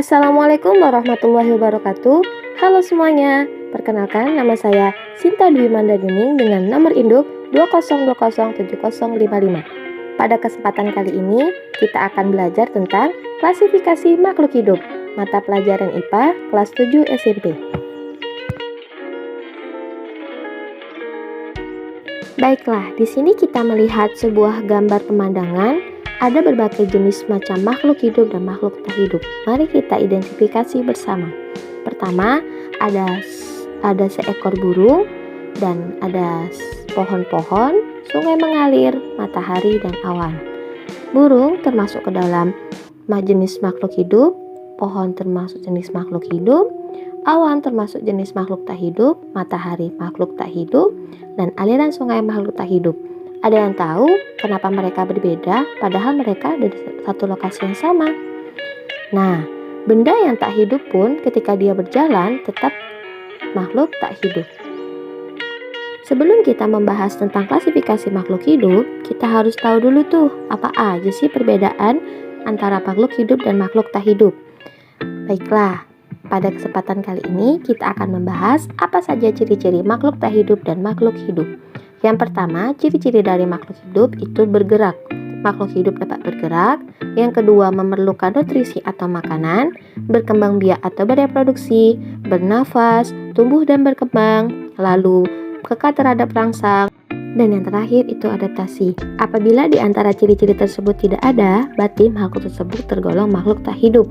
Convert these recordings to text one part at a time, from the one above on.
Assalamualaikum warahmatullahi wabarakatuh. Halo semuanya, perkenalkan nama saya Sinta Dwi Mandanining dengan nomor induk 202070055. Pada kesempatan kali ini, kita akan belajar tentang klasifikasi makhluk hidup, mata pelajaran IPA kelas 7 SMP. Baiklah, di sini kita melihat sebuah gambar pemandangan. Ada berbagai jenis macam makhluk hidup dan makhluk tak hidup. Mari kita identifikasi bersama. Pertama, ada seekor burung dan ada pohon-pohon, sungai mengalir, matahari dan awan. Burung termasuk ke dalam jenis makhluk hidup, pohon termasuk jenis makhluk hidup, awan termasuk jenis makhluk tak hidup, matahari makhluk tak hidup, dan aliran sungai makhluk tak hidup. Ada yang tahu kenapa mereka berbeda padahal mereka ada di satu lokasi yang sama? Nah, benda yang tak hidup pun ketika dia berjalan tetap makhluk tak hidup. Sebelum kita membahas tentang klasifikasi makhluk hidup, kita harus tahu dulu tuh apa aja sih perbedaan antara makhluk hidup dan makhluk tak hidup. Baiklah, pada kesempatan kali ini kita akan membahas apa saja ciri-ciri makhluk tak hidup dan makhluk hidup. Yang pertama, ciri-ciri dari makhluk hidup itu bergerak. Makhluk hidup dapat bergerak. Yang kedua, memerlukan nutrisi atau makanan, berkembang biak atau bereproduksi, bernafas, tumbuh dan berkembang, lalu kekal terhadap rangsang, dan yang terakhir itu adaptasi. Apabila di antara ciri-ciri tersebut tidak ada, berarti makhluk tersebut tergolong makhluk tak hidup.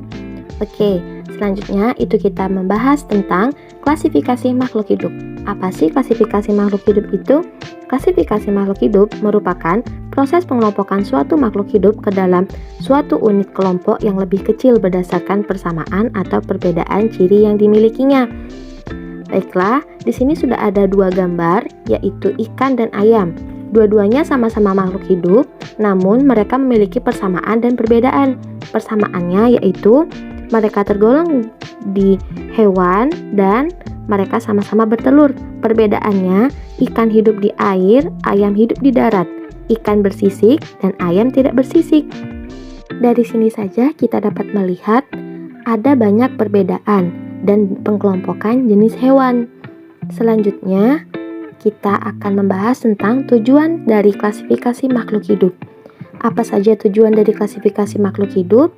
Oke, selanjutnya itu kita membahas tentang klasifikasi makhluk hidup. Apa sih klasifikasi makhluk hidup itu? Klasifikasi makhluk hidup merupakan proses pengelompokan suatu makhluk hidup ke dalam suatu unit kelompok yang lebih kecil berdasarkan persamaan atau perbedaan ciri yang dimilikinya. Baiklah, di sini sudah ada dua gambar, yaitu ikan dan ayam. Dua-duanya sama-sama makhluk hidup, namun mereka memiliki persamaan dan perbedaan. Persamaannya yaitu mereka tergolong di hewan dan mereka sama-sama bertelur. Perbedaannya, ikan hidup di air, ayam hidup di darat. Ikan bersisik dan ayam tidak bersisik. Dari sini saja kita dapat melihat ada banyak perbedaan dan pengelompokan jenis hewan. Selanjutnya, kita akan membahas tentang tujuan dari klasifikasi makhluk hidup. Apa saja tujuan dari klasifikasi makhluk hidup?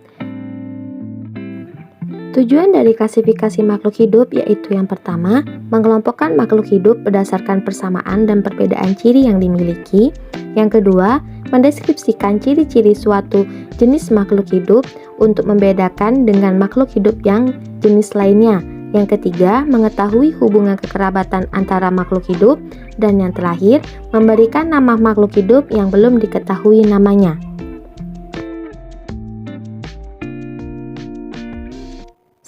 Tujuan dari klasifikasi makhluk hidup yaitu yang pertama, mengelompokkan makhluk hidup berdasarkan persamaan dan perbedaan ciri yang dimiliki. Yang kedua, mendeskripsikan ciri-ciri suatu jenis makhluk hidup untuk membedakan dengan makhluk hidup yang jenis lainnya. Yang ketiga, mengetahui hubungan kekerabatan antara makhluk hidup. Dan yang terakhir, memberikan nama makhluk hidup yang belum diketahui namanya.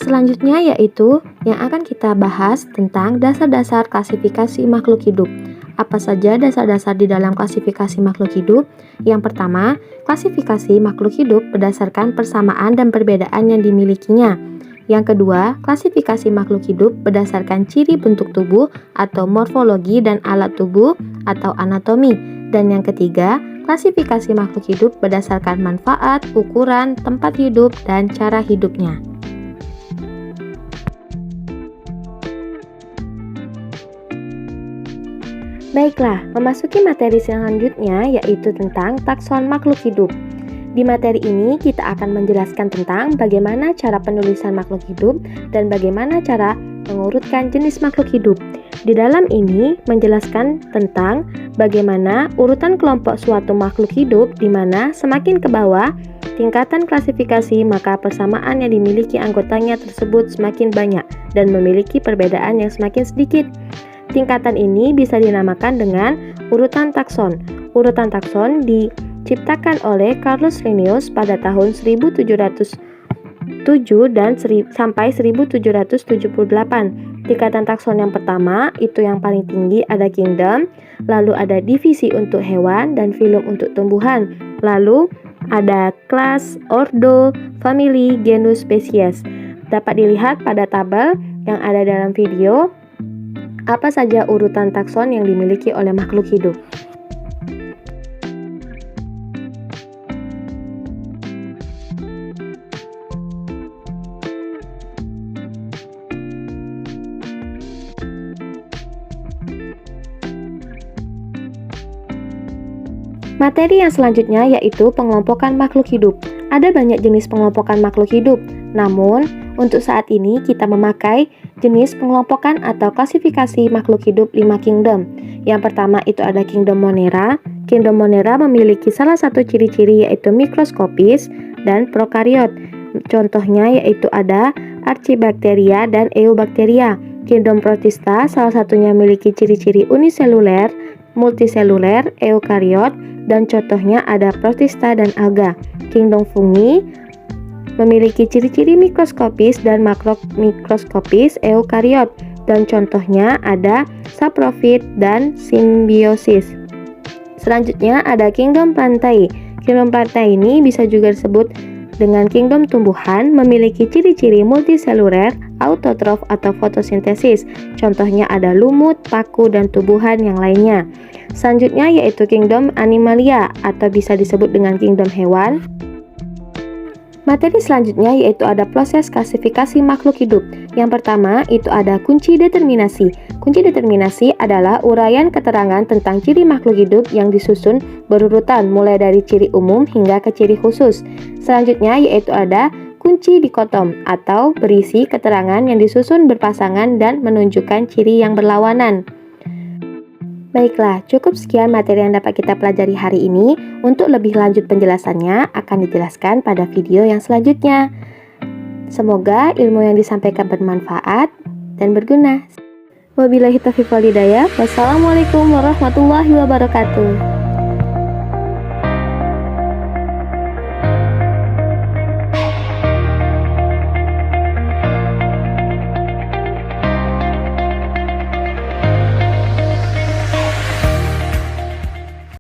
Selanjutnya yaitu yang akan kita bahas tentang dasar-dasar klasifikasi makhluk hidup. Apa saja dasar-dasar di dalam klasifikasi makhluk hidup? Yang pertama, klasifikasi makhluk hidup berdasarkan persamaan dan perbedaan yang dimilikinya. Yang kedua, klasifikasi makhluk hidup berdasarkan ciri bentuk tubuh atau morfologi dan alat tubuh atau anatomi. Dan yang ketiga, klasifikasi makhluk hidup berdasarkan manfaat, ukuran, tempat hidup, dan cara hidupnya. Baiklah, memasuki materi selanjutnya yaitu tentang takson makhluk hidup. Di materi ini kita akan menjelaskan tentang bagaimana cara penulisan makhluk hidup dan bagaimana cara mengurutkan jenis makhluk hidup. Di dalam ini menjelaskan tentang bagaimana urutan kelompok suatu makhluk hidup di mana semakin ke bawah tingkatan klasifikasi maka persamaan yang dimiliki anggotanya tersebut semakin banyak dan memiliki perbedaan yang semakin sedikit. Tingkatan ini bisa dinamakan dengan urutan takson. Urutan takson diciptakan oleh Carlos Linnaeus pada tahun 1707 dan sampai 1778. Tingkatan takson yang pertama itu yang paling tinggi ada kingdom, lalu ada divisi untuk hewan dan filum untuk tumbuhan, lalu ada kelas, ordo, family, genus, spesies. Dapat dilihat pada tabel yang ada dalam video apa saja urutan takson yang dimiliki oleh makhluk hidup. Materi yang selanjutnya yaitu pengelompokan makhluk hidup. Ada banyak jenis pengelompokan makhluk hidup, namun untuk saat ini kita memakai jenis pengelompokan atau klasifikasi makhluk hidup 5 kingdom. Yang pertama itu ada kingdom Monera. Kingdom Monera memiliki salah satu ciri-ciri yaitu mikroskopis dan prokariot. Contohnya yaitu ada Archaebacteria dan Eubacteria. Kingdom Protista salah satunya memiliki ciri-ciri uniseluler, multiseluler, eukariot, dan contohnya ada Protista dan Alga. Kingdom Fungi memiliki ciri-ciri mikroskopis dan makromikroskopis eukariot, dan contohnya ada Saprofit dan Symbiosis. Selanjutnya ada Kingdom Plantae. Kingdom Plantae ini bisa juga disebut dengan kingdom tumbuhan, memiliki ciri-ciri multiseluler, autotrof atau fotosintesis. Contohnya ada lumut, paku, dan tumbuhan yang lainnya. Selanjutnya yaitu kingdom Animalia atau bisa disebut dengan kingdom hewan. Materi selanjutnya yaitu ada proses klasifikasi makhluk hidup. Yang pertama itu ada kunci determinasi. Kunci determinasi adalah uraian keterangan tentang ciri makhluk hidup yang disusun berurutan mulai dari ciri umum hingga ke ciri khusus. Selanjutnya yaitu ada kunci dikotom atau berisi keterangan yang disusun berpasangan dan menunjukkan ciri yang berlawanan. Baiklah, cukup sekian materi yang dapat kita pelajari hari ini. Untuk lebih lanjut penjelasannya akan dijelaskan pada video yang selanjutnya. Semoga ilmu yang disampaikan bermanfaat dan berguna. Wabillahi taufiq wal hidayah. Wassalamualaikum warahmatullahi wabarakatuh.